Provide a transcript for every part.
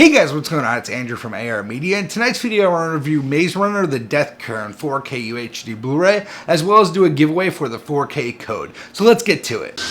Hey guys, what's going on? It's Andrew from AR Media. In tonight's video, I want to review Maze Runner: The Death Cure in 4K UHD Blu-ray, as well as do a giveaway for the 4K code. So let's get to it.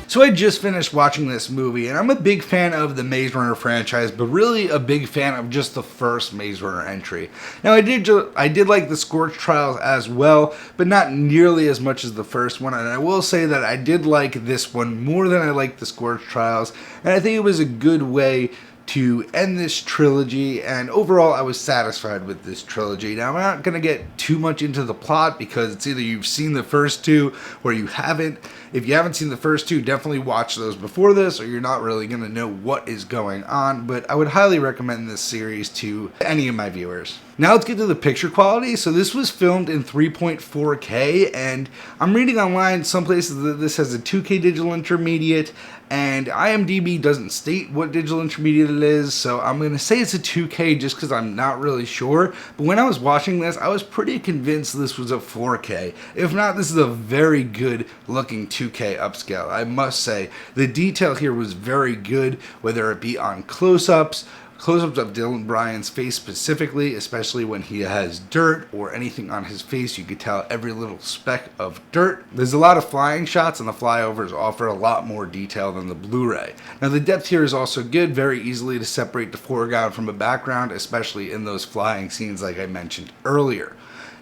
So I just finished watching this movie, and I'm a big fan of the Maze Runner franchise, but really a big fan of just the first Maze Runner entry. Now I did like the Scorch Trials as well, but not nearly as much as the first one, and I will say that I did like this one more than I liked the Scorch Trials, and I think it was a good way to end this trilogy, and overall I was satisfied with this trilogy. Now I'm not going to get too much into the plot because it's either you've seen the first two or you haven't. If you haven't seen the first two, definitely watch those before this or you're not really going to know what is going on, but I would highly recommend this series to any of my viewers. Now let's get to the picture quality. So this was filmed in 3.4K, and I'm reading online some places that this has a 2K digital intermediate, and IMDb doesn't state what digital intermediate it is, so I'm going to say it's a 2K just because I'm not really sure. But when I was watching this, I was pretty convinced this was a 4K. If not, this is a very good looking 2K upscale. I must say, the detail here was very good, whether it be on close-ups of Dylan Bryan's face specifically, especially when he has dirt or anything on his face. You could tell every little speck of dirt. There's a lot of flying shots, and the flyovers offer a lot more detail than the Blu-ray. Now the depth here is also good, very easily to separate the foreground from a background, especially in those flying scenes like I mentioned earlier.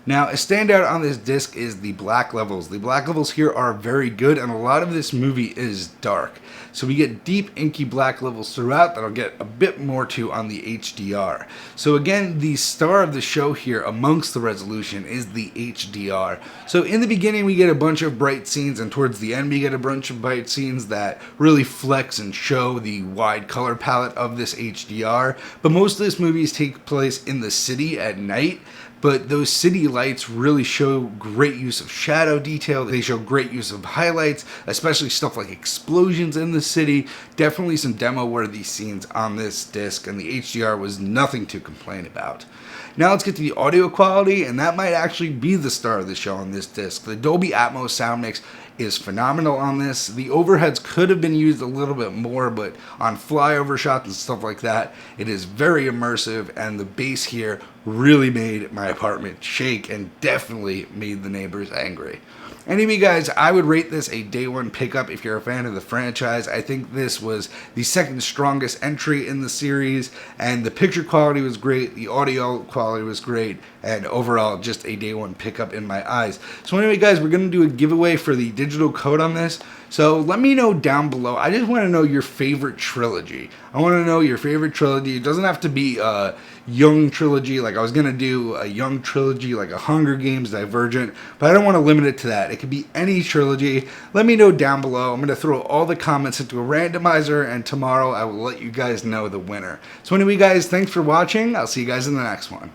Now, a standout on this disc is the black levels. The black levels here are very good, and a lot of this movie is dark. So we get deep, inky black levels throughout that I'll get a bit more to on the HDR. So again, the star of the show here amongst the resolution is the HDR. So in the beginning, we get a bunch of bright scenes, and towards the end, we get a bunch of bright scenes that really flex and show the wide color palette of this HDR. But most of this movie take place in the city at night. But those city lights really show great use of shadow detail. They show great use of highlights, especially stuff like explosions in the city. Definitely some demo-worthy scenes on this disc, and the HDR was nothing to complain about. Now let's get to the audio quality, and that might actually be the star of the show on this disc. The Dolby Atmos sound mix is phenomenal on this. The overheads could have been used a little bit more, but on flyover shots and stuff like that, it is very immersive, and the bass here really made my apartment shake and definitely made the neighbors angry. Anyway guys, I would rate this a day one pickup if you're a fan of the franchise. I think this was the second strongest entry in the series, and the picture quality was great, the audio quality was great, and overall just a day one pickup in my eyes. So anyway guys, we're going to do a giveaway for the digital code on this. So let me know down below. I just want to know your favorite trilogy. I want to know your favorite trilogy. It doesn't have to be a young trilogy, like I was going to do a young trilogy like a Hunger Games, Divergent, but I don't want to limit it to that. It could be any trilogy. Let me know down below. I'm going to throw all the comments into a randomizer, and tomorrow I will let you guys know the winner. So anyway guys, thanks for watching. I'll see you guys in the next one.